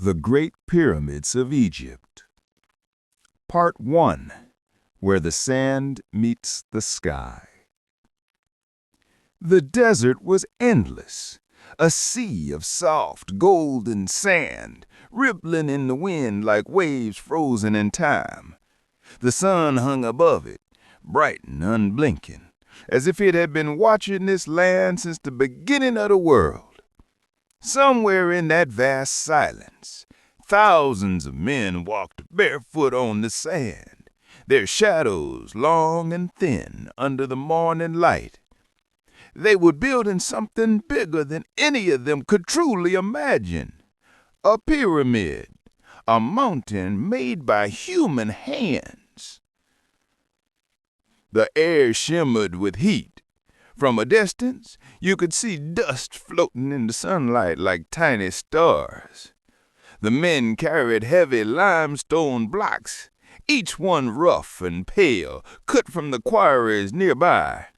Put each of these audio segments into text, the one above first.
The Great Pyramids of Egypt. Part 1. Where the Sand Meets the Sky. The desert was endless, a sea of soft, golden sand, rippling in the wind like waves frozen in time. The sun hung above it, bright and unblinking, as if it had been watching this land since the beginning of the world. Somewhere in that vast silence, thousands of men walked barefoot on the sand, their shadows long and thin under the morning light. They were building something bigger than any of them could truly imagine. A pyramid, a mountain made by human hands. The air shimmered with heat. From a distance, you could see dust floating in the sunlight like tiny stars. The men carried heavy limestone blocks, each one rough and pale, cut from the quarries nearby.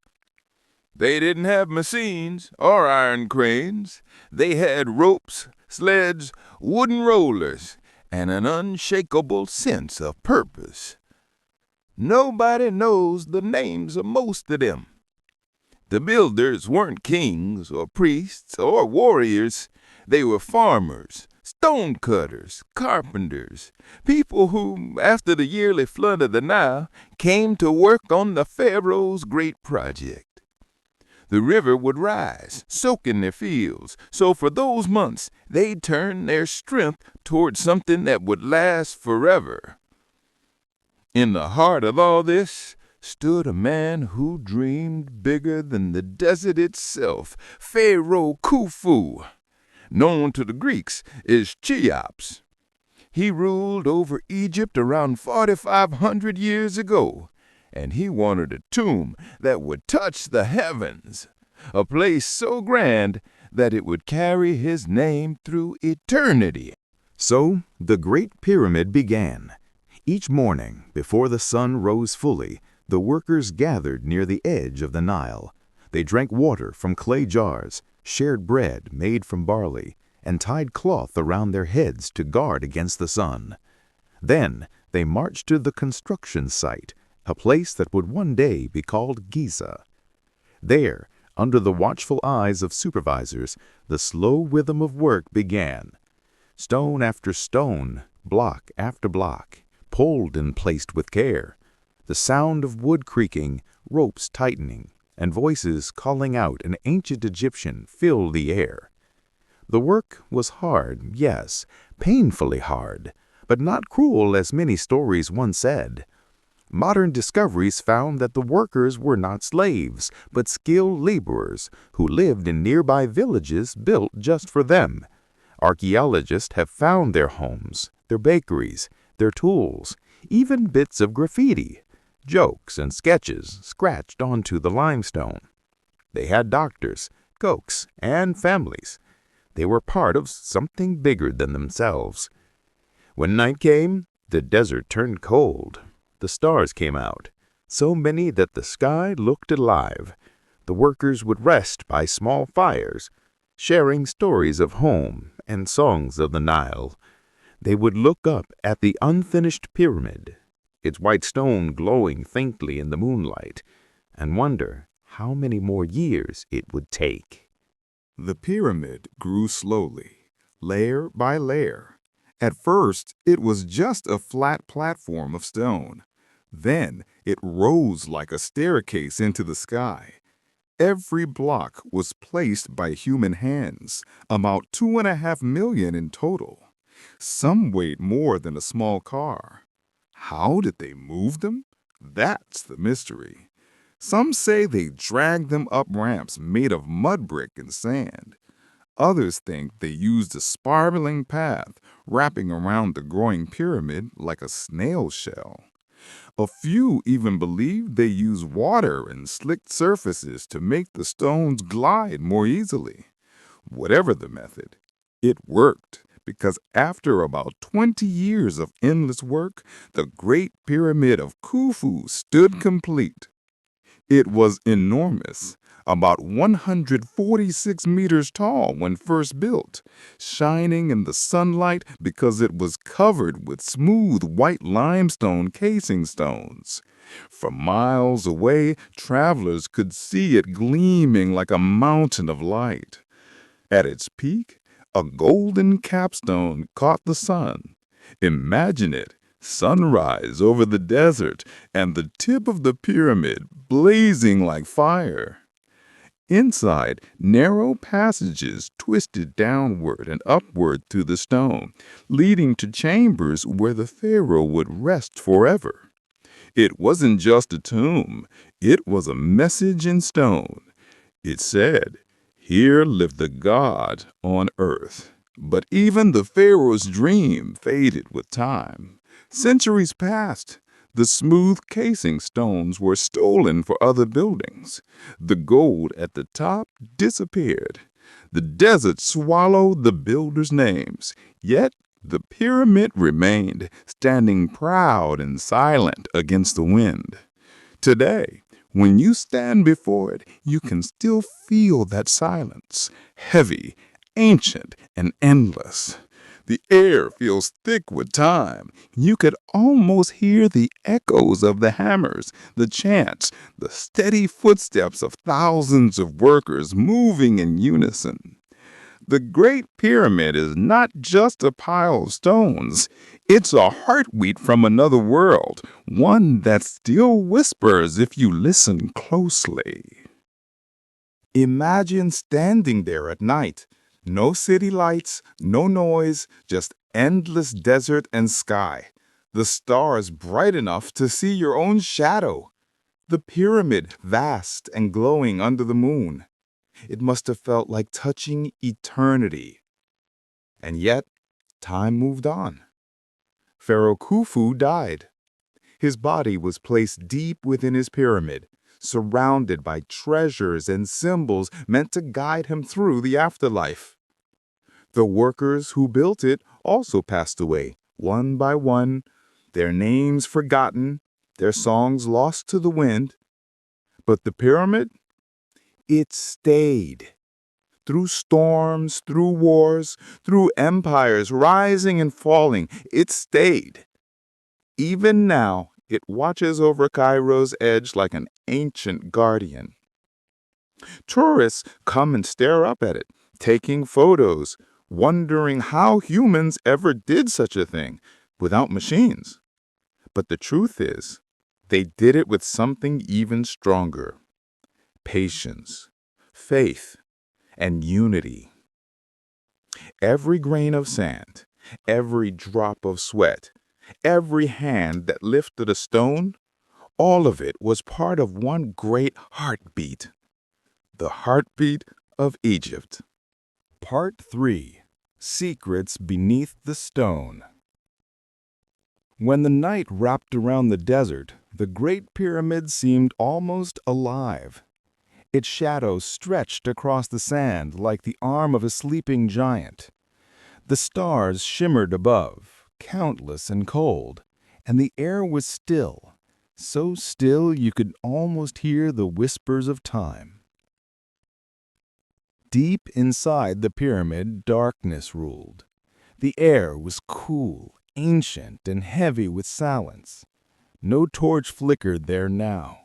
They didn't have machines or iron cranes. They had ropes, sleds, wooden rollers, and an unshakable sense of purpose. Nobody knows the names of most of them. The builders weren't kings or priests or warriors. They were farmers, stonecutters, carpenters, people who, after the yearly flood of the Nile, came to work on the pharaoh's great project. The river would rise, soaking their fields, so for those months they'd turn their strength toward something that would last forever. In the heart of all this stood a man who dreamed bigger than the desert itself, Pharaoh Khufu, known to the Greeks as Cheops. He ruled over Egypt around 4,500 years ago, and he wanted a tomb that would touch the heavens, a place so grand that it would carry his name through eternity. So the Great Pyramid began. Each morning, before the sun rose fully, the workers gathered near the edge of the Nile. They drank water from clay jars, shared bread made from barley, and tied cloth around their heads to guard against the sun. Then they marched to the construction site, a place that would one day be called Giza. There, under the watchful eyes of supervisors, the slow rhythm of work began. Stone after stone, block after block, pulled and placed with care. The sound of wood creaking, ropes tightening, and voices calling out an ancient Egyptian filled the air. The work was hard, yes, painfully hard, but not cruel as many stories once said. Modern discoveries found that the workers were not slaves, but skilled laborers who lived in nearby villages built just for them. Archaeologists have found their homes, their bakeries, their tools, even bits of graffiti, jokes and sketches scratched onto the limestone. They had doctors, cooks, and families. They were part of something bigger than themselves. When night came, the desert turned cold. The stars came out, so many that the sky looked alive. The workers would rest by small fires, sharing stories of home and songs of the Nile. They would look up at the unfinished pyramid, its white stone glowing faintly in the moonlight, and wonder how many more years it would take. The pyramid grew slowly, layer by layer. At first, it was just a flat platform of stone. Then it rose like a staircase into the sky. Every block was placed by human hands, about 2.5 million in total. Some weighed more than a small car. How did they move them? That's the mystery. Some say they dragged them up ramps made of mud brick and sand. Others think they used a spiraling path wrapping around the growing pyramid like a snail shell. A few even believe they used water and slicked surfaces to make the stones glide more easily. Whatever the method, it worked. Because after about 20 years of endless work, the Great Pyramid of Khufu stood complete. It was enormous, about 146 meters tall when first built, shining in the sunlight because it was covered with smooth white limestone casing stones. From miles away, travelers could see it gleaming like a mountain of light. At its peak, a golden capstone caught the sun. Imagine it, sunrise over the desert and the tip of the pyramid blazing like fire. Inside, narrow passages twisted downward and upward through the stone, leading to chambers where the pharaoh would rest forever. It wasn't just a tomb, it was a message in stone. It said, "Here lived the God on earth." But even the pharaoh's dream faded with time. Centuries passed. The smooth casing stones were stolen for other buildings. The gold at the top disappeared. The desert swallowed the builders' names. Yet the pyramid remained, standing proud and silent against the wind. Today, when you stand before it, you can still feel that silence, heavy, ancient, and endless. The air feels thick with time. You could almost hear the echoes of the hammers, the chants, the steady footsteps of thousands of workers moving in unison. The Great Pyramid is not just a pile of stones. It's a heartbeat from another world, one that still whispers if you listen closely. Imagine standing there at night. No city lights, no noise, just endless desert and sky. The stars bright enough to see your own shadow. The pyramid vast and glowing under the moon. It must have felt like touching eternity. And yet, time moved on. Pharaoh Khufu died. His body was placed deep within his pyramid, surrounded by treasures and symbols meant to guide him through the afterlife. The workers who built it also passed away, one by one, their names forgotten, their songs lost to the wind. But the pyramid? It stayed. Through storms, through wars, through empires rising and falling, it stayed. Even now, it watches over Cairo's edge like an ancient guardian. Tourists come and stare up at it, taking photos, wondering how humans ever did such a thing without machines. But the truth is, they did it with something even stronger: patience, faith, and unity. Every grain of sand, every drop of sweat, every hand that lifted a stone, all of it was part of one great heartbeat, the heartbeat of Egypt. Part 3. Secrets Beneath the Stone. When the night wrapped around the desert, the Great Pyramid seemed almost alive. Its shadow stretched across the sand like the arm of a sleeping giant. The stars shimmered above, countless and cold, and the air was still, so still you could almost hear the whispers of time. Deep inside the pyramid, darkness ruled. The air was cool, ancient, and heavy with silence. No torch flickered there now,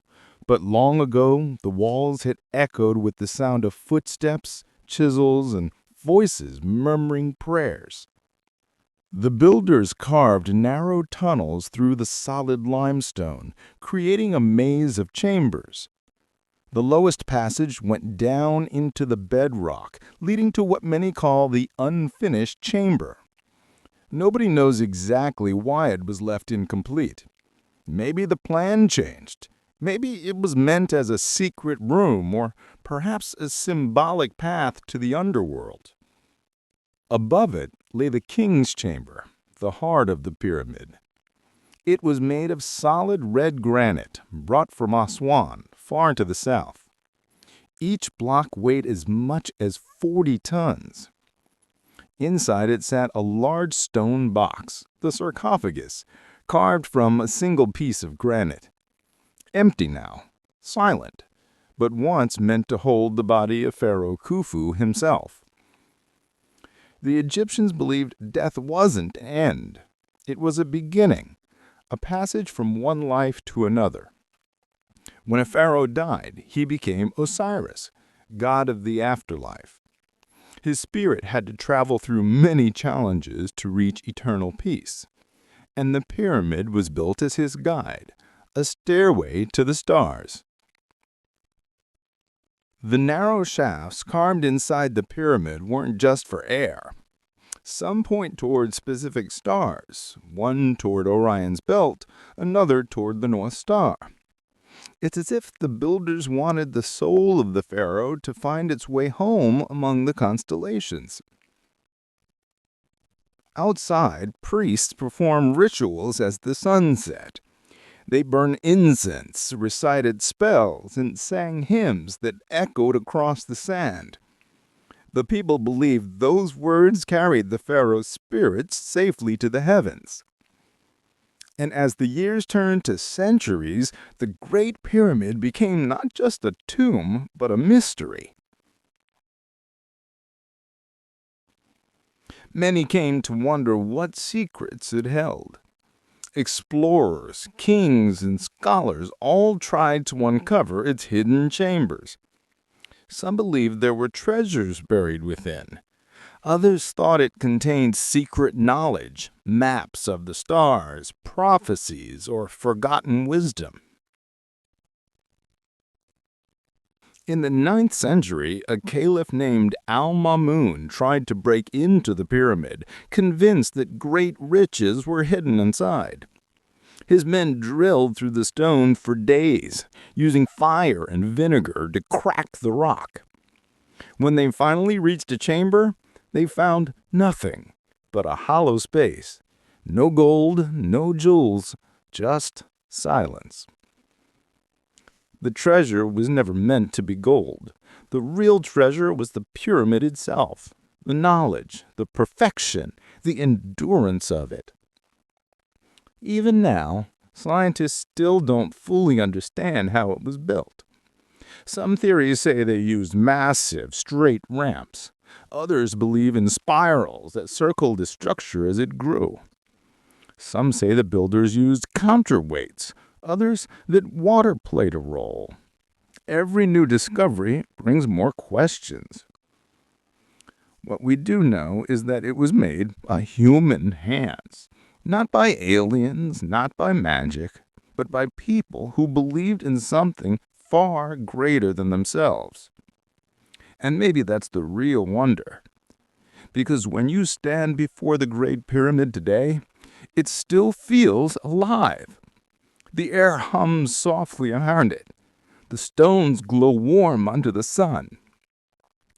but long ago the walls had echoed with the sound of footsteps, chisels, and voices murmuring prayers. The builders carved narrow tunnels through the solid limestone, creating a maze of chambers. The lowest passage went down into the bedrock, leading to what many call the unfinished chamber. Nobody knows exactly why it was left incomplete. Maybe the plan changed. Maybe it was meant as a secret room, or perhaps a symbolic path to the underworld. Above it lay the king's chamber, the heart of the pyramid. It was made of solid red granite, brought from Aswan, far to the south. Each block weighed as much as 40 tons. Inside it sat a large stone box, the sarcophagus, carved from a single piece of granite. Empty now, silent, but once meant to hold the body of Pharaoh Khufu himself. The Egyptians believed death wasn't an end. It was a beginning, a passage from one life to another. When a pharaoh died, he became Osiris, god of the afterlife. His spirit had to travel through many challenges to reach eternal peace, and the pyramid was built as his guide, a stairway to the stars. The narrow shafts carved inside the pyramid weren't just for air. Some point toward specific stars, one toward Orion's belt, another toward the North Star. It's as if the builders wanted the soul of the pharaoh to find its way home among the constellations. Outside, priests perform rituals as the sun set. They burned incense, recited spells, and sang hymns that echoed across the sand. The people believed those words carried the pharaoh's spirits safely to the heavens. And as the years turned to centuries, the Great Pyramid became not just a tomb, but a mystery. Many came to wonder what secrets it held. Explorers, kings, and scholars all tried to uncover its hidden chambers. Some believed there were treasures buried within. Others thought it contained secret knowledge, maps of the stars, prophecies, or forgotten wisdom. In the 9th century, a caliph named Al-Mamun tried to break into the pyramid, convinced that great riches were hidden inside. His men drilled through the stone for days, using fire and vinegar to crack the rock. When they finally reached a chamber, they found nothing but a hollow space. No gold, no jewels, just silence. The treasure was never meant to be gold. The real treasure was the pyramid itself, the knowledge, the perfection, the endurance of it. Even now, scientists still don't fully understand how it was built. Some theories say they used massive, straight ramps. Others believe in spirals that circled the structure as it grew. Some say the builders used counterweights, others that water played a role. Every new discovery brings more questions. What we do know is that it was made by human hands, not by aliens, not by magic, but by people who believed in something far greater than themselves. And maybe that's the real wonder. Because when you stand before the Great Pyramid today, it still feels alive. The air hums softly around it. The stones glow warm under the sun.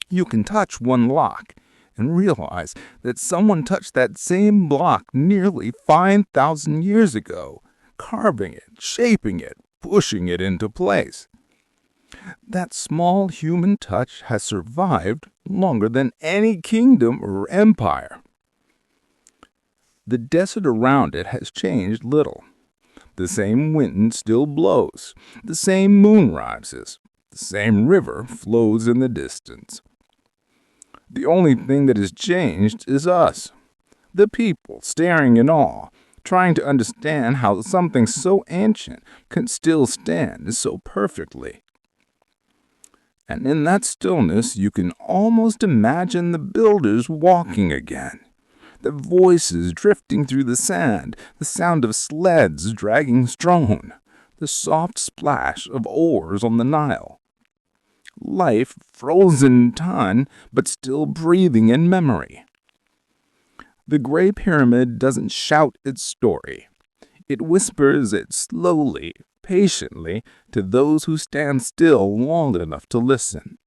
You can touch one block and realize that someone touched that same block nearly 5,000 years ago, carving it, shaping it, pushing it into place. That small human touch has survived longer than any kingdom or empire. The desert around it has changed little. The same wind still blows, the same moon rises, the same river flows in the distance. The only thing that has changed is us, the people staring in awe, trying to understand how something so ancient can still stand so perfectly. And in that stillness, you can almost imagine the builders walking again. The voices drifting through the sand, the sound of sleds dragging stone, the soft splash of oars on the Nile. Life frozen in time, but still breathing in memory. The Great Pyramid doesn't shout its story. It whispers it slowly, patiently, to those who stand still long enough to listen.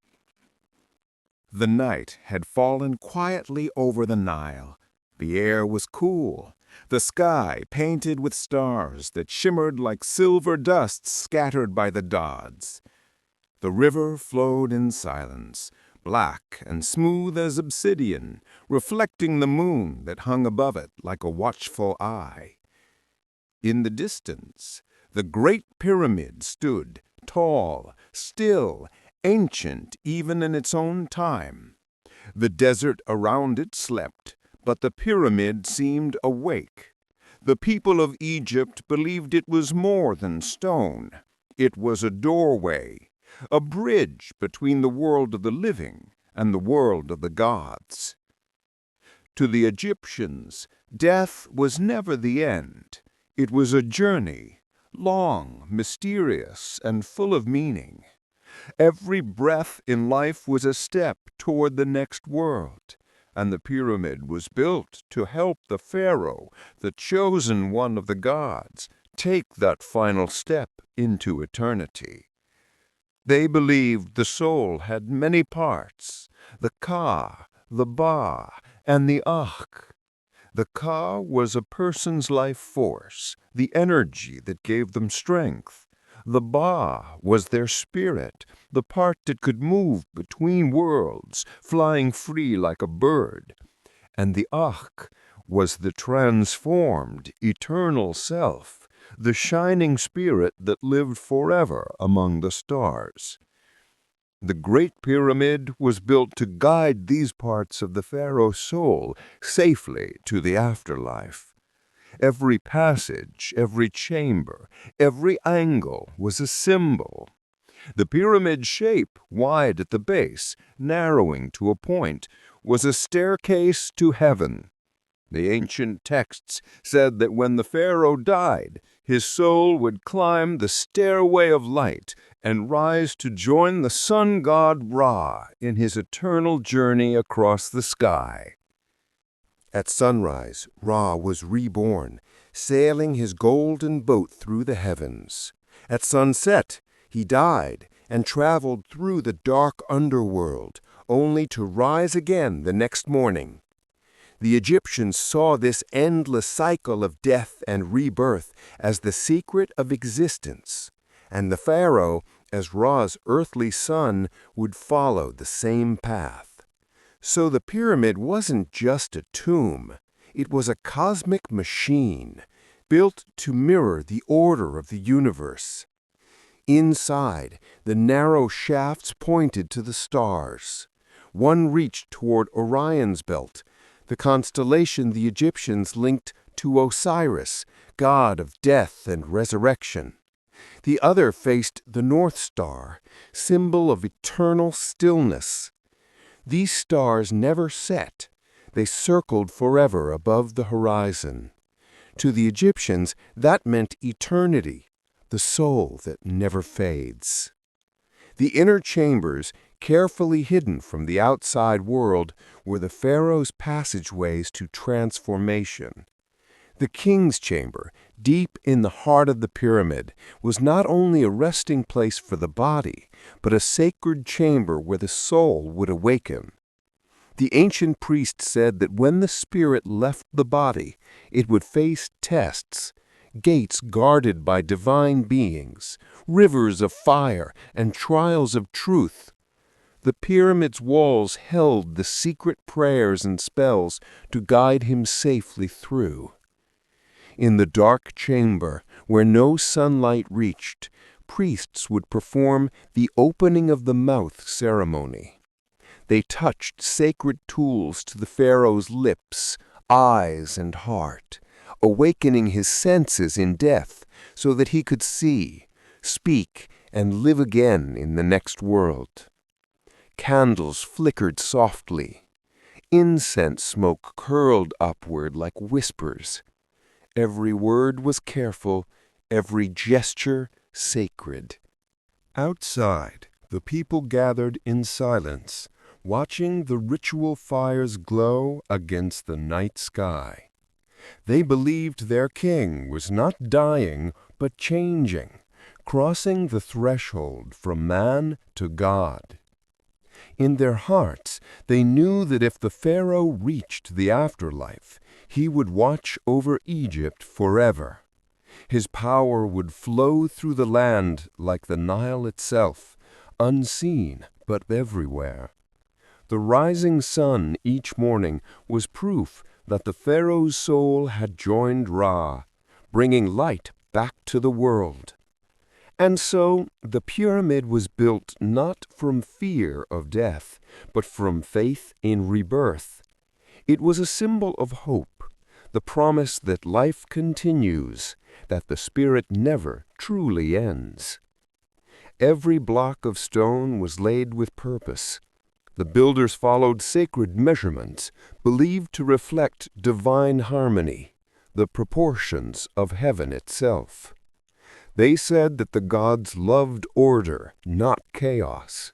The night had fallen quietly over the Nile. The air was cool, the sky painted with stars that shimmered like silver dust scattered by the Dods. The river flowed in silence, black and smooth as obsidian, reflecting the moon that hung above it like a watchful eye. In the distance, the Great Pyramid stood, tall, still, ancient even in its own time. The desert around it slept, but the pyramid seemed awake. The people of Egypt believed it was more than stone. It was a doorway, a bridge between the world of the living and the world of the gods. To the Egyptians, death was never the end. It was a journey, long, mysterious, and full of meaning. Every breath in life was a step toward the next world, and the pyramid was built to help the pharaoh, the chosen one of the gods, take that final step into eternity. They believed the soul had many parts, the ka, the ba, and the akh. The ka was a person's life force, the energy that gave them strength. The ba was their spirit, the part that could move between worlds, flying free like a bird. And the akh was the transformed, eternal self, the shining spirit that lived forever among the stars. The Great Pyramid was built to guide these parts of the pharaoh's soul safely to the afterlife. Every passage, every chamber, every angle was a symbol. The pyramid's shape, wide at the base, narrowing to a point, was a staircase to heaven. The ancient texts said that when the pharaoh died, his soul would climb the stairway of light and rise to join the sun god Ra in his eternal journey across the sky. At sunrise, Ra was reborn, sailing his golden boat through the heavens. At sunset, he died and traveled through the dark underworld, only to rise again the next morning. The Egyptians saw this endless cycle of death and rebirth as the secret of existence, and the pharaoh, as Ra's earthly son, would follow the same path. So the pyramid wasn't just a tomb. It was a cosmic machine, built to mirror the order of the universe. Inside, the narrow shafts pointed to the stars. One reached toward Orion's belt, the constellation the Egyptians linked to Osiris, god of death and resurrection. The other faced the North Star, symbol of eternal stillness. These stars never set. They circled forever above the horizon. To the Egyptians, that meant eternity, the soul that never fades. The inner chambers, carefully hidden from the outside world, were the pharaoh's passageways to transformation. The king's chamber, deep in the heart of the pyramid, was not only a resting place for the body, but a sacred chamber where the soul would awaken. The ancient priests said that when the spirit left the body, it would face tests, gates guarded by divine beings, rivers of fire, and trials of truth. The pyramid's walls held the secret prayers and spells to guide him safely through. In the dark chamber, where no sunlight reached, priests would perform the opening of the mouth ceremony. They touched sacred tools to the pharaoh's lips, eyes, and heart, awakening his senses in death so that he could see, speak, and live again in the next world. Candles flickered softly. Incense smoke curled upward like whispers. Every word was careful, every gesture sacred. Outside, the people gathered in silence, watching the ritual fires glow against the night sky. They believed their king was not dying, but changing, crossing the threshold from man to God. In their hearts, they knew that if the pharaoh reached the afterlife, he would watch over Egypt forever. His power would flow through the land like the Nile itself, unseen but everywhere. The rising sun each morning was proof that the pharaoh's soul had joined Ra, bringing light back to the world. And so the pyramid was built not from fear of death, but from faith in rebirth. It was a symbol of hope, the promise that life continues, that the spirit never truly ends. Every block of stone was laid with purpose. The builders followed sacred measurements, believed to reflect divine harmony, the proportions of heaven itself. They said that the gods loved order, not chaos.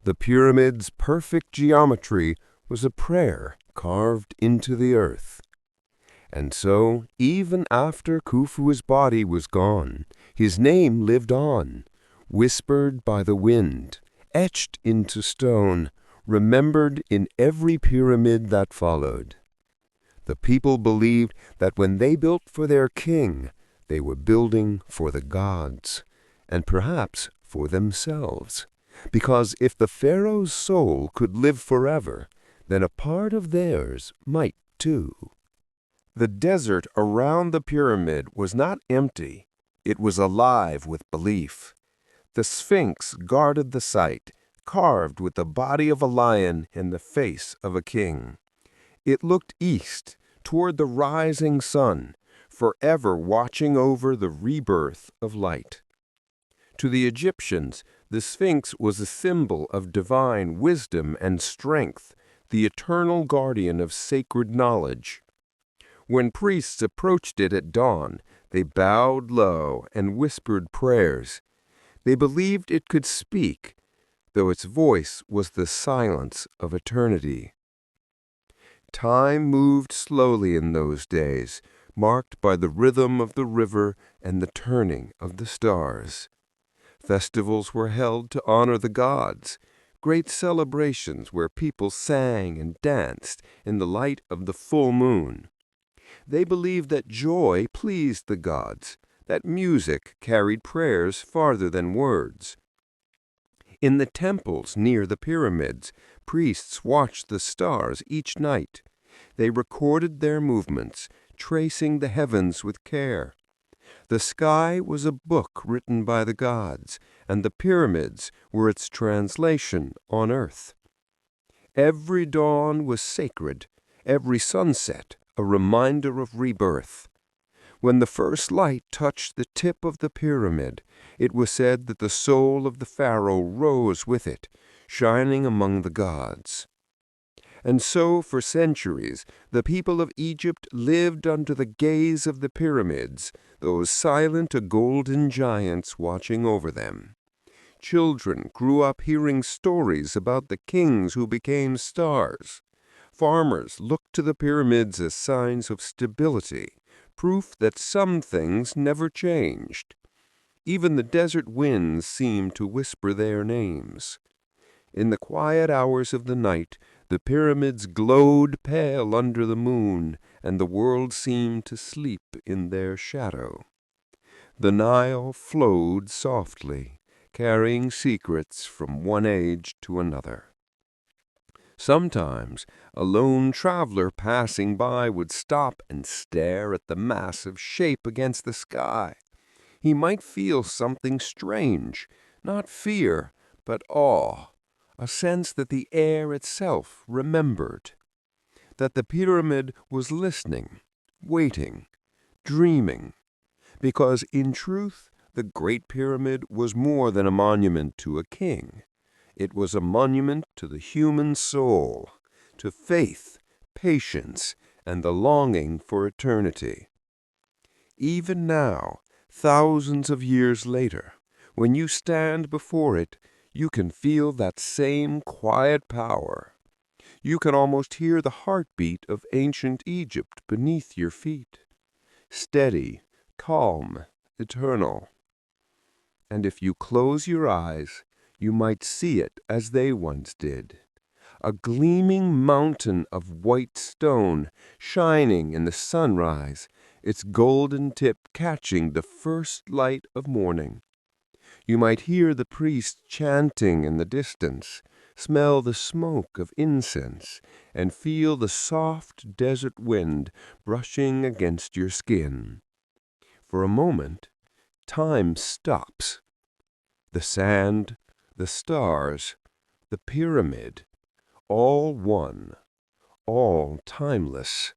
The pyramid's perfect geometry was a prayer carved into the earth. And so, even after Khufu's body was gone, his name lived on, whispered by the wind, etched into stone, remembered in every pyramid that followed. The people believed that when they built for their king, they were building for the gods, and perhaps for themselves, because if the pharaoh's soul could live forever, then a part of theirs might too. The desert around the pyramid was not empty, it was alive with belief. The sphinx guarded the site, carved with the body of a lion and the face of a king. It looked east, toward the rising sun, forever watching over the rebirth of light. To the Egyptians, the Sphinx was a symbol of divine wisdom and strength, the eternal guardian of sacred knowledge. When priests approached it at dawn, they bowed low and whispered prayers. They believed it could speak, though its voice was the silence of eternity. Time moved slowly in those days, marked by the rhythm of the river and the turning of the stars. Festivals were held to honor the gods, great celebrations where people sang and danced in the light of the full moon. They believed that joy pleased the gods, that music carried prayers farther than words. In the temples near the pyramids, priests watched the stars each night. They recorded their movements, tracing the heavens with care. The sky was a book written by the gods, and the pyramids were its translation on earth. Every dawn was sacred, every sunset a reminder of rebirth. When the first light touched the tip of the pyramid, it was said that the soul of the pharaoh rose with it, shining among the gods. And so, for centuries, the people of Egypt lived under the gaze of the pyramids, those silent golden giants watching over them. Children grew up hearing stories about the kings who became stars. Farmers looked to the pyramids as signs of stability, proof that some things never changed. Even the desert winds seemed to whisper their names. In the quiet hours of the night, the pyramids glowed pale under the moon, and the world seemed to sleep in their shadow. The Nile flowed softly, carrying secrets from one age to another. Sometimes a lone traveler passing by would stop and stare at the massive shape against the sky. He might feel something strange, not fear, but awe, a sense that the air itself remembered, that the pyramid was listening, waiting, dreaming, because in truth the Great Pyramid was more than a monument to a king. It was a monument to the human soul, to faith, patience, and the longing for eternity. Even now, thousands of years later, when you stand before it, you can feel that same quiet power. You can almost hear the heartbeat of ancient Egypt beneath your feet. Steady, calm, eternal. And if you close your eyes, you might see it as they once did. A gleaming mountain of white stone, shining in the sunrise, its golden tip catching the first light of morning. You might hear the priests chanting in the distance, smell the smoke of incense, and feel the soft desert wind brushing against your skin. For a moment, time stops. The sand, the stars, the pyramid, all one, all timeless.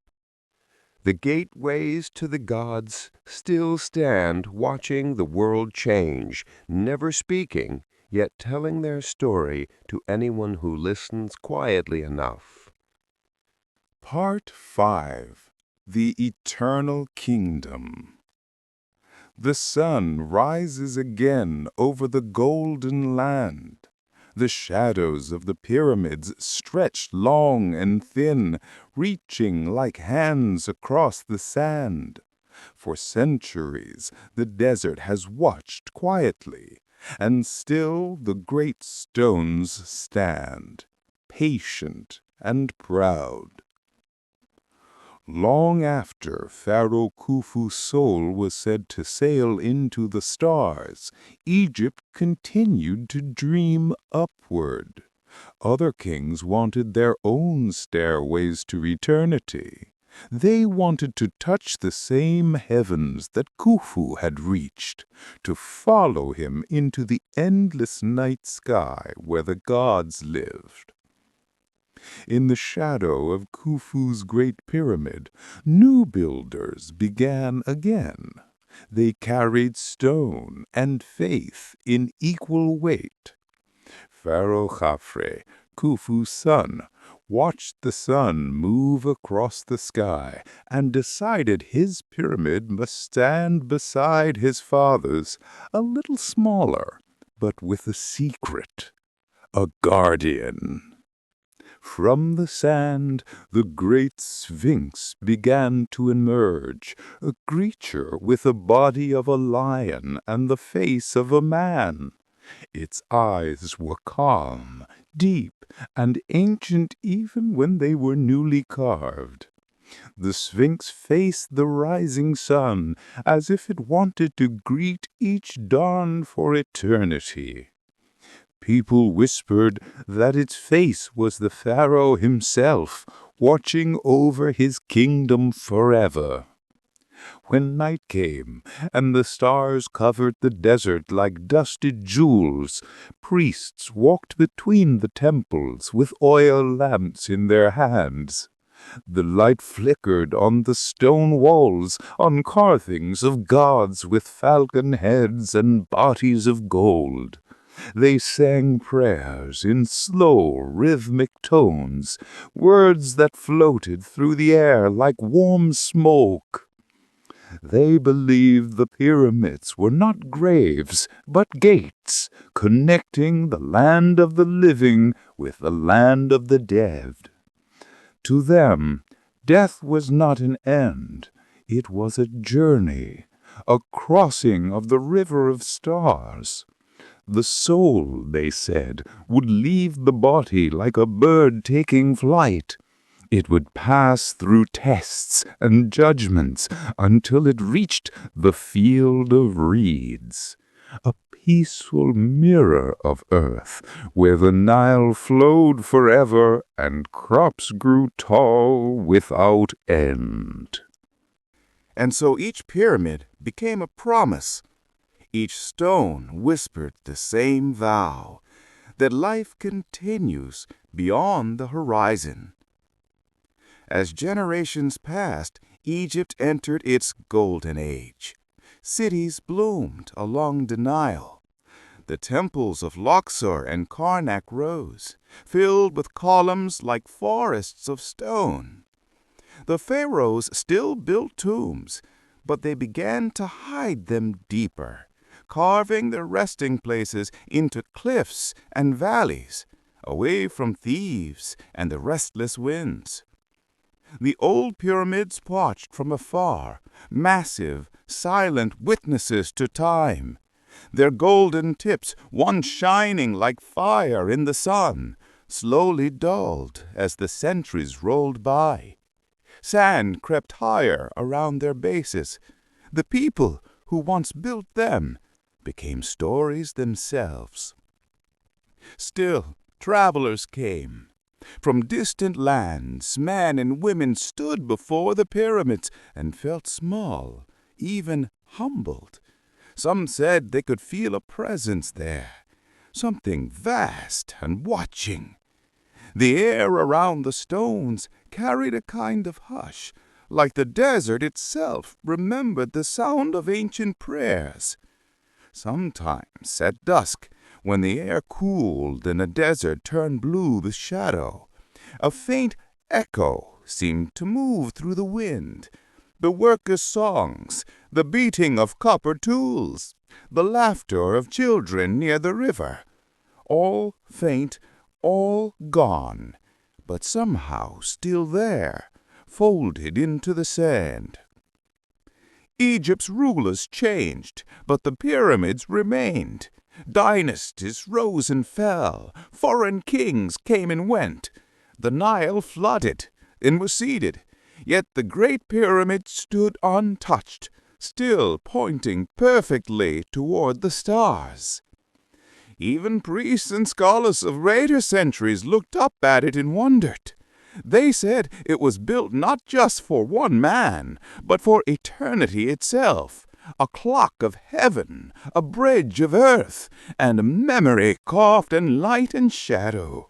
The gateways to the gods still stand, watching the world change, never speaking, yet telling their story to anyone who listens quietly enough. Part 5. The Eternal Kingdom. The sun rises again over the golden land. The shadows of the pyramids stretch long and thin, reaching like hands across the sand. For centuries, the desert has watched quietly, and still the great stones stand, patient and proud. Long after Pharaoh Khufu's soul was said to sail into the stars, Egypt continued to dream upward. Other kings wanted their own stairways to eternity. They wanted to touch the same heavens that Khufu had reached, to follow him into the endless night sky where the gods lived. In the shadow of Khufu's great pyramid, new builders began again. They carried stone and faith in equal weight. Pharaoh Khafre, Khufu's son, watched the sun move across the sky and decided his pyramid must stand beside his father's, a little smaller, but with a secret, a guardian. From the sand, the great sphinx began to emerge, a creature with the body of a lion and the face of a man. Its eyes were calm, deep, and ancient even when they were newly carved. The sphinx faced the rising sun as if it wanted to greet each dawn for eternity. People whispered that its face was the pharaoh himself, watching over his kingdom forever. When night came, and the stars covered the desert like dusted jewels, priests walked between the temples with oil lamps in their hands. The light flickered on the stone walls, on carvings of gods with falcon heads and bodies of gold. They sang prayers in slow, rhythmic tones, words that floated through the air like warm smoke. They believed the pyramids were not graves, but gates, connecting the land of the living with the land of the dead. To them, death was not an end. It was a journey, a crossing of the river of stars. The soul, they said, would leave the body like a bird taking flight. It would pass through tests and judgments until it reached the field of reeds, a peaceful mirror of earth where the Nile flowed forever and crops grew tall without end. And so each pyramid became a promise. Each stone whispered the same vow, that life continues beyond the horizon. As generations passed, Egypt entered its golden age. Cities bloomed along the Nile. The temples of Luxor and Karnak rose, filled with columns like forests of stone. The pharaohs still built tombs, but they began to hide them deeper, carving their resting places into cliffs and valleys, away from thieves and the restless winds. The old pyramids watched from afar, massive, silent witnesses to time, their golden tips, once shining like fire in the sun, slowly dulled as the centuries rolled by. Sand crept higher around their bases. The people who once built them became stories themselves. Still, travelers came. From distant lands, men and women stood before the pyramids and felt small, even humbled. Some said they could feel a presence there, something vast and watching. The air around the stones carried a kind of hush, like the desert itself remembered the sound of ancient prayers. Sometimes at dusk, when the air cooled and the desert turned blue with shadow, a faint echo seemed to move through the wind. The workers' songs, the beating of copper tools, the laughter of children near the river, all faint, all gone, but somehow still there, folded into the sand. Egypt's rulers changed, but the pyramids remained. Dynasties rose and fell, foreign kings came and went. The Nile flooded and receded, yet the Great Pyramid stood untouched, still pointing perfectly toward the stars. Even priests and scholars of later centuries looked up at it and wondered. They said it was built not just for one man, but for eternity itself, a clock of heaven, a bridge of earth, and a memory carved in light and shadow.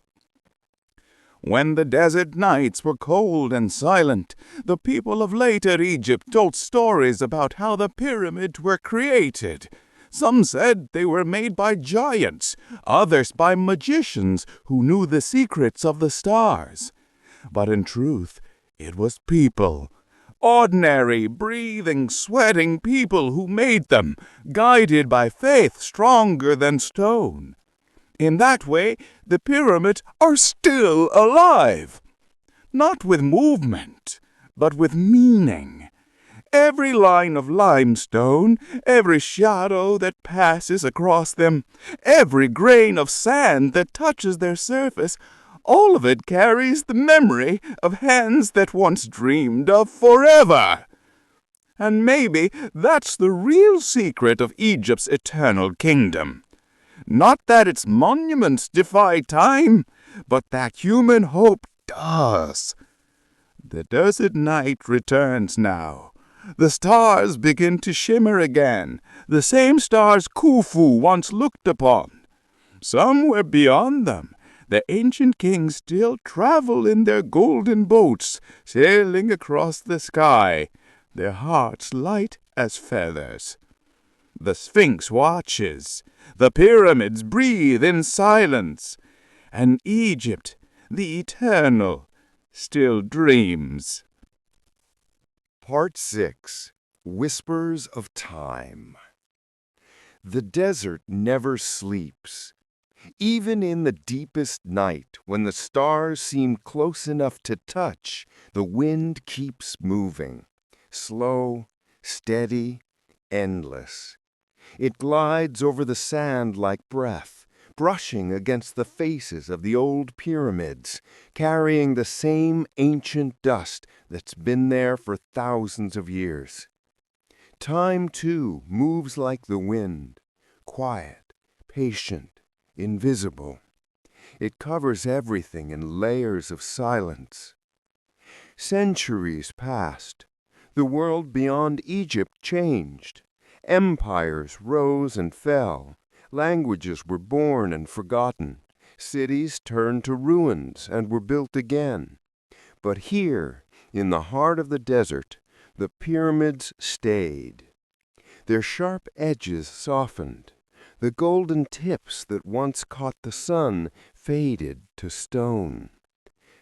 When the desert nights were cold and silent, the people of later Egypt told stories about how the pyramids were created. Some said they were made by giants, others by magicians who knew the secrets of the stars. But in truth, it was people, ordinary, breathing, sweating people who made them, guided by faith stronger than stone. In that way, the pyramids are still alive, not with movement, but with meaning. Every line of limestone, every shadow that passes across them, every grain of sand that touches their surface, all of it carries the memory of hands that once dreamed of forever. And maybe that's the real secret of Egypt's eternal kingdom. Not that its monuments defy time, but that human hope does. The desert night returns now. The stars begin to shimmer again, the same stars Khufu once looked upon. Somewhere beyond them, the ancient kings still travel in their golden boats, sailing across the sky, their hearts light as feathers. The Sphinx watches, the pyramids breathe in silence, and Egypt, the eternal, still dreams. Part 6. Whispers of Time. The desert never sleeps. Even in the deepest night, when the stars seem close enough to touch, the wind keeps moving. Slow, steady, endless. It glides over the sand like breath, brushing against the faces of the old pyramids, carrying the same ancient dust that's been there for thousands of years. Time, too, moves like the wind, quiet, patient, invisible. It covers everything in layers of silence. Centuries passed. The world beyond Egypt changed. Empires rose and fell. Languages were born and forgotten. Cities turned to ruins and were built again. But here, in the heart of the desert, the pyramids stayed. Their sharp edges softened. The golden tips that once caught the sun faded to stone.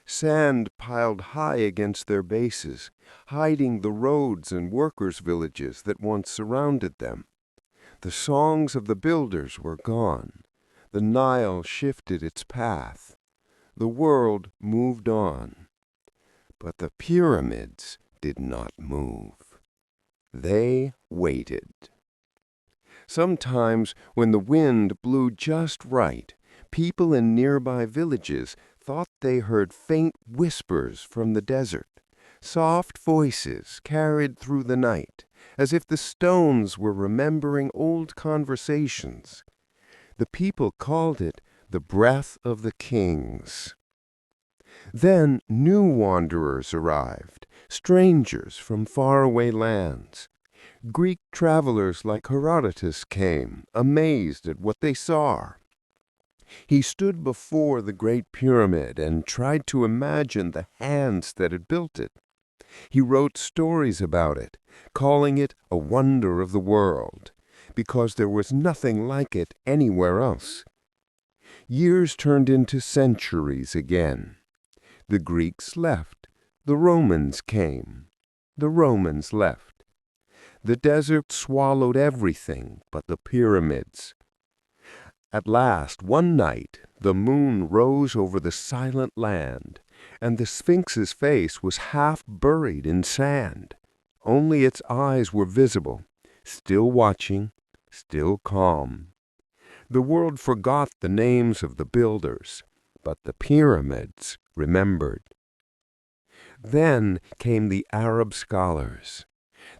Sand piled high against their bases, hiding the roads and workers' villages that once surrounded them. The songs of the builders were gone. The Nile shifted its path. The world moved on. But the pyramids did not move. They waited. Sometimes, when the wind blew just right, people in nearby villages thought they heard faint whispers from the desert, soft voices carried through the night, as if the stones were remembering old conversations. The people called it the breath of the kings. Then new wanderers arrived, strangers from faraway lands. Greek travelers like Herodotus came, amazed at what they saw. He stood before the Great Pyramid and tried to imagine the hands that had built it. He wrote stories about it, calling it a wonder of the world, because there was nothing like it anywhere else. Years turned into centuries again. The Greeks left. The Romans came. The Romans left. The desert swallowed everything but the pyramids. At last, one night, the moon rose over the silent land, and the Sphinx's face was half buried in sand. Only its eyes were visible, still watching, still calm. The world forgot the names of the builders, but the pyramids remembered. Then came the Arab scholars.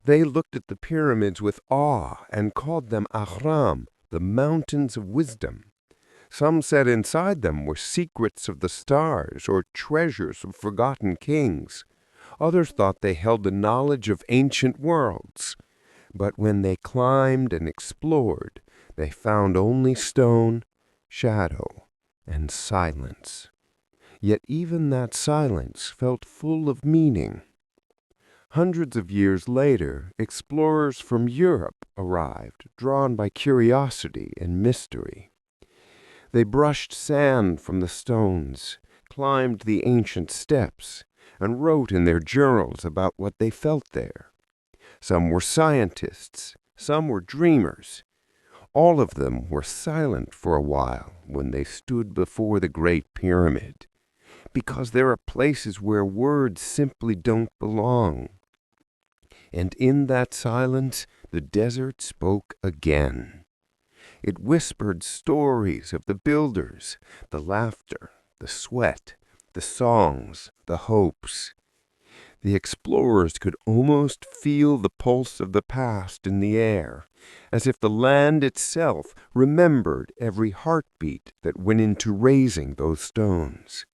They looked at the pyramids with awe and called them ahram, the mountains of wisdom. Some said inside them were secrets of the stars or treasures of forgotten kings. Others thought they held the knowledge of ancient worlds. But when they climbed and explored, they found only stone, shadow, and silence. Yet even that silence felt full of meaning. Hundreds of years later, explorers from Europe arrived, drawn by curiosity and mystery. They brushed sand from the stones, climbed the ancient steps, and wrote in their journals about what they felt there. Some were scientists, some were dreamers. All of them were silent for a while when they stood before the Great Pyramid, because there are places where words simply don't belong. And in that silence, the desert spoke again. It whispered stories of the builders, the laughter, the sweat, the songs, the hopes. The explorers could almost feel the pulse of the past in the air, as if the land itself remembered every heartbeat that went into raising those stones.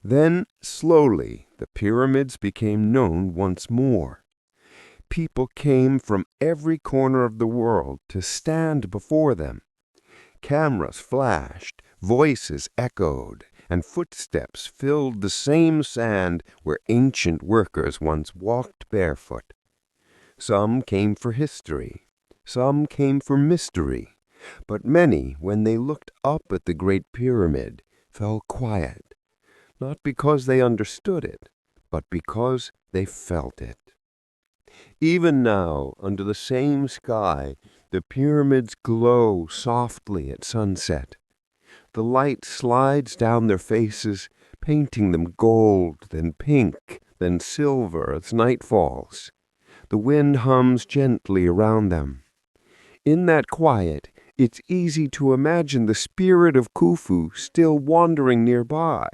Then, slowly, the pyramids became known once more. People came from every corner of the world to stand before them. Cameras flashed, voices echoed, and footsteps filled the same sand where ancient workers once walked barefoot. Some came for history, some came for mystery, but many, when they looked up at the Great Pyramid, fell quiet, not because they understood it, but because they felt it. Even now, under the same sky, the pyramids glow softly at sunset. The light slides down their faces, painting them gold, then pink, then silver as night falls. The wind hums gently around them. In that quiet, it's easy to imagine the spirit of Khufu still wandering nearby,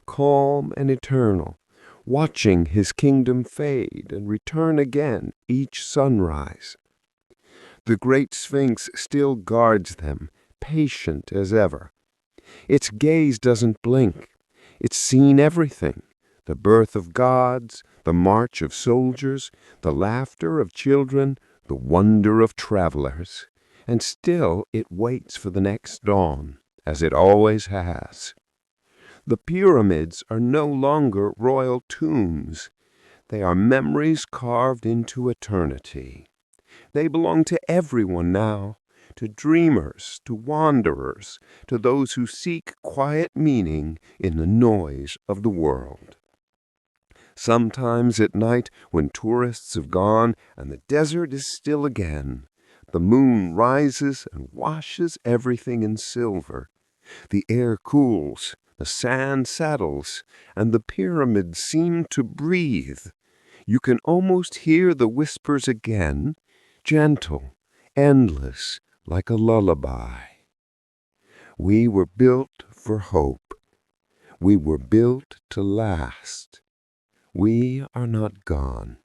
calm and eternal, watching his kingdom fade and return again each sunrise. The great Sphinx still guards them, patient as ever. Its gaze doesn't blink. It's seen everything: the birth of gods, the march of soldiers, the laughter of children, the wonder of travelers. And still it waits for the next dawn, as it always has. The pyramids are no longer royal tombs. They are memories carved into eternity. They belong to everyone now, to dreamers, to wanderers, to those who seek quiet meaning in the noise of the world. Sometimes at night, when tourists have gone and the desert is still again, the moon rises and washes everything in silver. The air cools, the sand settles, and the pyramids seem to breathe. You can almost hear the whispers again, gentle, endless, like a lullaby. We were built for hope. We were built to last. We are not gone.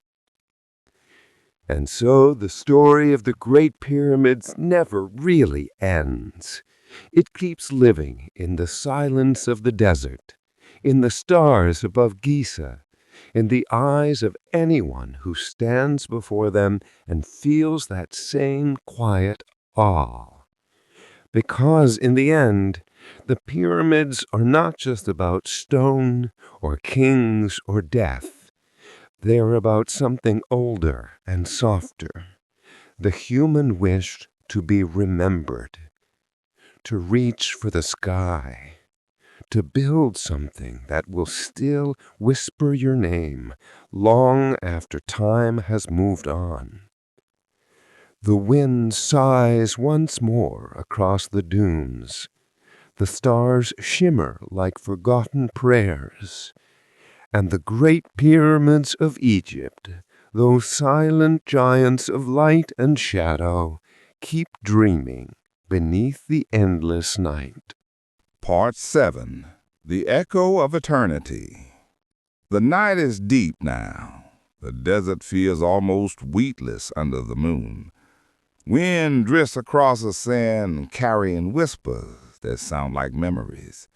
And so the story of the Great Pyramids never really ends. It keeps living in the silence of the desert, in the stars above Giza, in the eyes of anyone who stands before them and feels that same quiet awe. Because in the end, the pyramids are not just about stone or kings or death. They're about something older and softer, the human wish to be remembered, to reach for the sky, to build something that will still whisper your name long after time has moved on. The wind sighs once more across the dunes. The stars shimmer like forgotten prayers. And the great pyramids of Egypt, those silent giants of light and shadow, keep dreaming beneath the endless night. Part 7. The Echo of Eternity. The night is deep now. The desert feels almost weedless under the moon. Wind drifts across the sand, carrying whispers that sound like memories.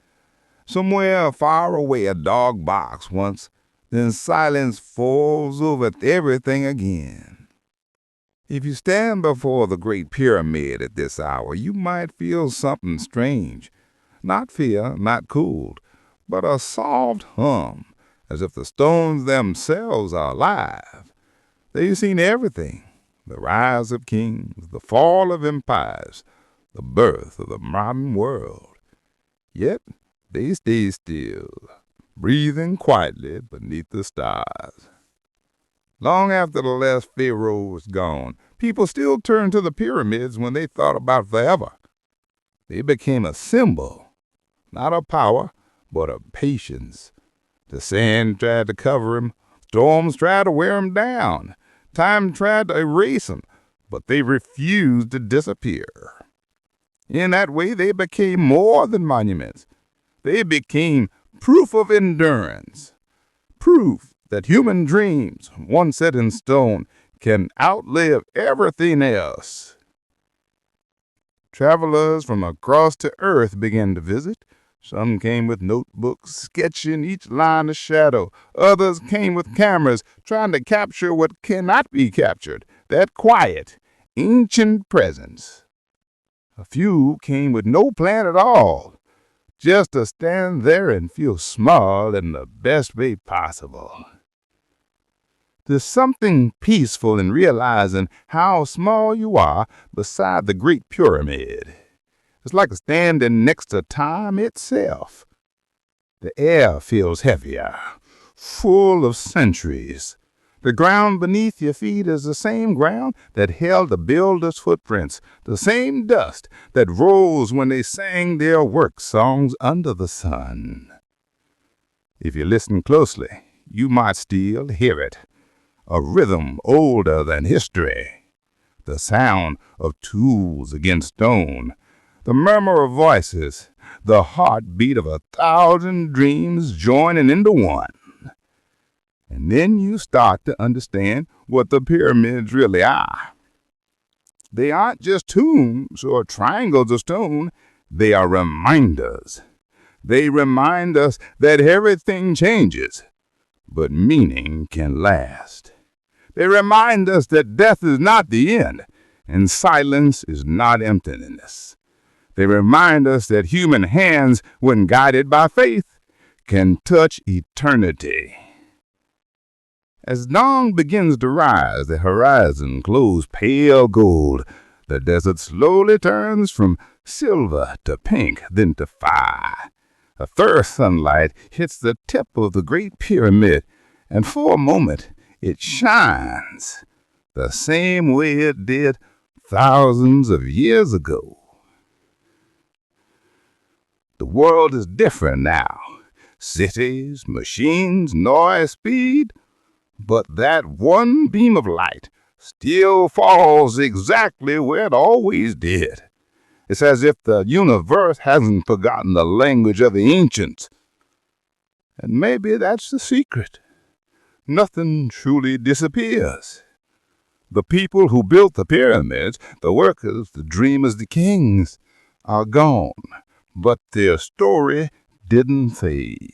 Somewhere far away a dog barks once, then silence falls over everything again. If you stand before the Great Pyramid at this hour, you might feel something strange. Not fear, not cold, but a soft hum, as if the stones themselves are alive. They've seen everything: the rise of kings, the fall of empires, the birth of the modern world. Yet they stay still, breathing quietly beneath the stars. Long after the last pharaoh was gone, people still turned to the pyramids when they thought about forever. They became a symbol, not of power, but of patience. The sand tried to cover him, storms tried to wear him down, time tried to erase him, but they refused to disappear. In that way, they became more than monuments. They became proof of endurance, proof that human dreams, once set in stone, can outlive everything else. Travelers from across the earth began to visit. Some came with notebooks, sketching each line of shadow. Others came with cameras, trying to capture what cannot be captured, that quiet, ancient presence. A few came with no plan at all, just to stand there and feel small in the best way possible. There's something peaceful in realizing how small you are beside the Great Pyramid. It's like standing next to time itself. The air feels heavier, full of centuries. The ground beneath your feet is the same ground that held the builders' footprints, the same dust that rose when they sang their work songs under the sun. If you listen closely, you might still hear it, a rhythm older than history, the sound of tools against stone, the murmur of voices, the heartbeat of 1,000 dreams joining into one. And then you start to understand what the pyramids really are. They aren't just tombs or triangles of stone. They are reminders. They remind us that everything changes, but meaning can last. They remind us that death is not the end, and silence is not emptiness. They remind us that human hands, when guided by faith, can touch eternity. As dawn begins to rise, the horizon glows pale gold. The desert slowly turns from silver to pink, then to fire. A first sunlight hits the tip of the Great Pyramid, and for a moment it shines the same way it did thousands of years ago. The world is different now. Cities, machines, noise, speed. But that one beam of light still falls exactly where it always did. It's as if the universe hasn't forgotten the language of the ancients. And maybe that's the secret. Nothing truly disappears. The people who built the pyramids, the workers, the dreamers, the kings, are gone, but their story didn't fade.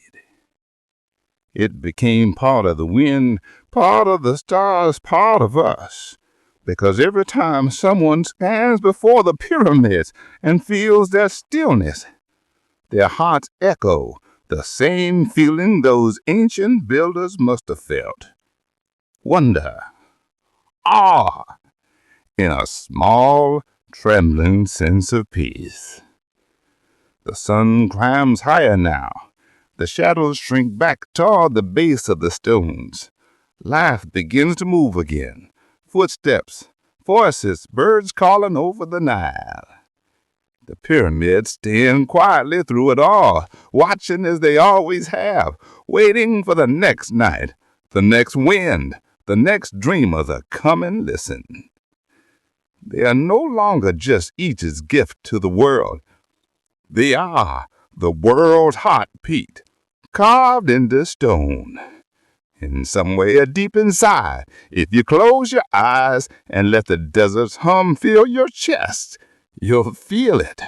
It became part of the wind, part of the stars, part of us. Because every time someone stands before the pyramids and feels their stillness, their hearts echo the same feeling those ancient builders must have felt. Wonder, awe, in a small, trembling sense of peace. The sun climbs higher now. The shadows shrink back toward the base of the stones. Life begins to move again. Footsteps, voices, birds calling over the Nile. The pyramids stand quietly through it all, watching as they always have, waiting for the next night, the next wind, the next dreamer to come and listen. They are no longer just each's gift to the world. They are the world's heartbeat, carved into stone. In some way deep inside, if you close your eyes and let the desert's hum fill your chest, you'll feel it.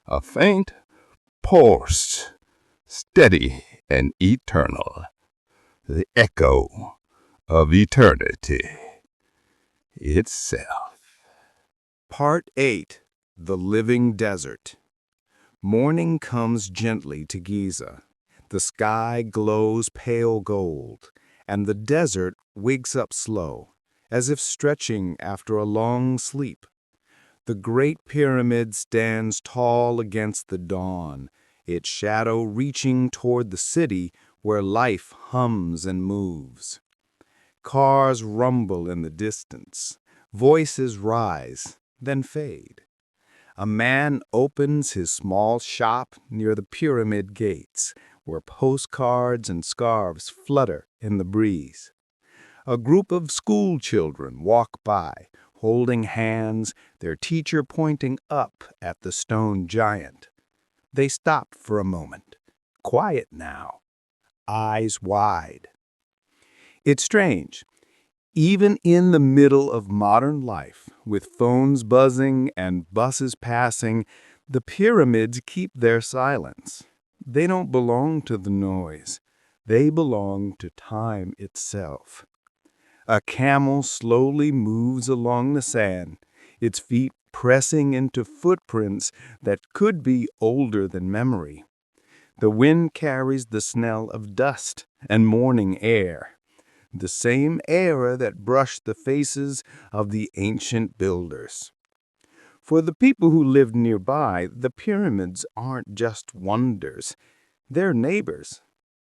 A faint pulse, steady and eternal. The echo of eternity itself. Part 8. The Living Desert. Morning comes gently to Giza. The sky glows pale gold, and the desert wakes up slow, as if stretching after a long sleep. The Great Pyramid stands tall against the dawn, its shadow reaching toward the city where life hums and moves. Cars rumble in the distance. Voices rise, then fade. A man opens his small shop near the pyramid gates, where postcards and scarves flutter in the breeze. A group of school children walk by, holding hands, their teacher pointing up at the stone giant. They stop for a moment, quiet now, eyes wide. It's strange. Even in the middle of modern life, with phones buzzing and buses passing, the pyramids keep their silence. They don't belong to the noise. They belong to time itself. A camel slowly moves along the sand, its feet pressing into footprints that could be older than memory. The wind carries the smell of dust and morning air, the same air that brushed the faces of the ancient builders. For the people who lived nearby, the pyramids aren't just wonders. They're neighbors.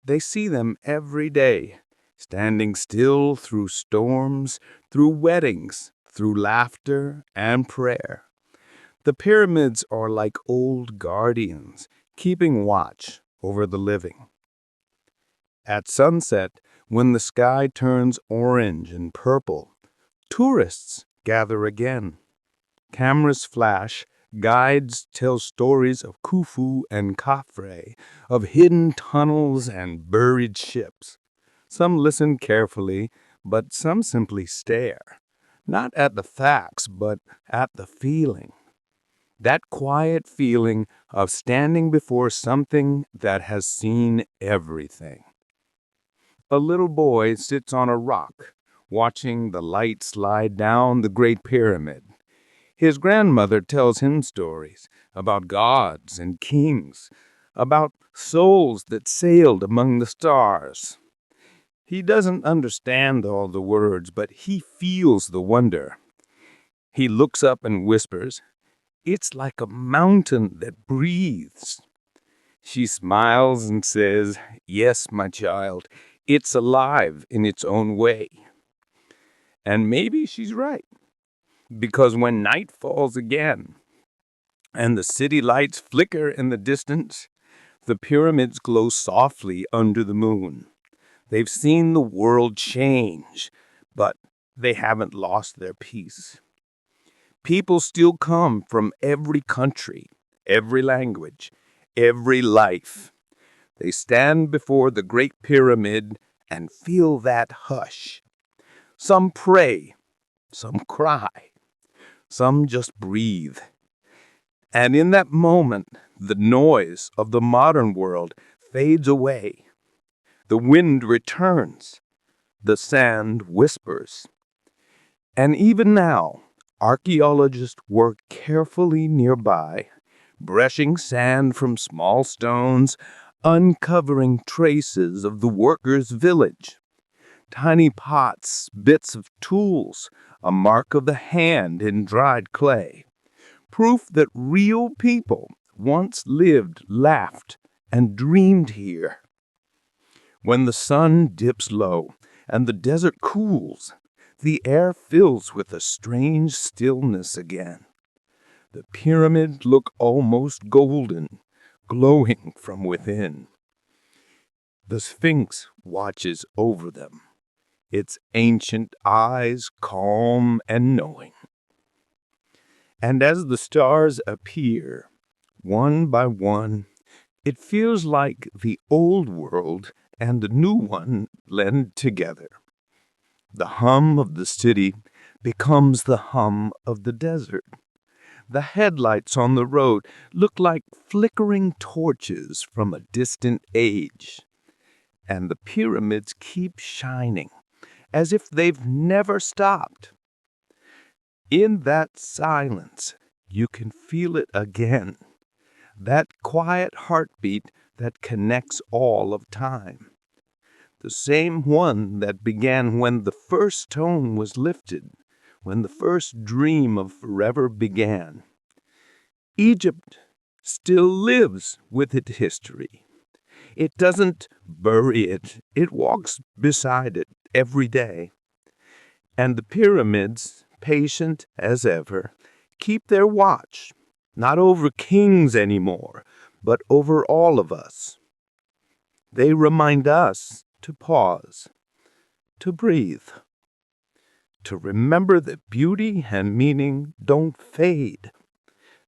They see them every day, standing still through storms, through weddings, through laughter and prayer. The pyramids are like old guardians, keeping watch over the living. At sunset, when the sky turns orange and purple, tourists gather again. Cameras flash, guides tell stories of khufu and khafre, of hidden tunnels and buried ships. Some listen carefully, but some simply stare, not at the facts, but at the feeling. That quiet feeling of standing before something that has seen everything. A little boy sits on a rock, watching the light slide down the Great Pyramid. His grandmother tells him stories about gods and kings, about souls that sailed among the stars. He doesn't understand all the words, but he feels the wonder. He looks up and whispers, "It's like a mountain that breathes." She smiles and says, "Yes, my child, it's alive in its own way." And maybe she's right, because when night falls again and the city lights flicker in the distance, the pyramids glow softly under the moon. They've seen the world change, but they haven't lost their peace. People still come from every country, every language, every life. They stand before the Great Pyramid and feel that hush. Some pray, some cry, some just breathe. And in that moment, the noise of the modern world fades away. The wind returns. The sand whispers. And even now, archaeologists work carefully nearby, brushing sand from small stones, uncovering traces of the workers' village. Tiny pots, bits of tools, a mark of the hand in dried clay. Proof that real people once lived, laughed, and dreamed here. When the sun dips low and the desert cools, the air fills with a strange stillness again. The pyramids look almost golden, glowing from within. The Sphinx watches over them, its ancient eyes calm and knowing. And as the stars appear, one by one, it feels like the old world and the new one blend together. The hum of the city becomes the hum of the desert. The headlights on the road look like flickering torches from a distant age. And the pyramids keep shining, as if they've never stopped. In that silence, you can feel it again, that quiet heartbeat that connects all of time. The same one that began when the first stone was lifted, when the first dream of forever began. Egypt still lives with its history. It doesn't bury it, it walks beside it every day. And the pyramids, patient as ever, keep their watch, not over kings anymore, but over all of us. They remind us to pause, to breathe, to remember that beauty and meaning don't fade.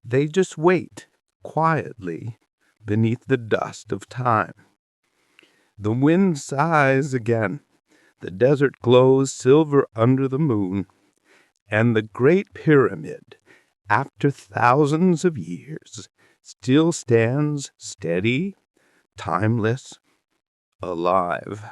They just wait quietly beneath the dust of time. The wind sighs again. The desert glows silver under the moon. And the Great Pyramid, after thousands of years, still stands steady, timeless, alive.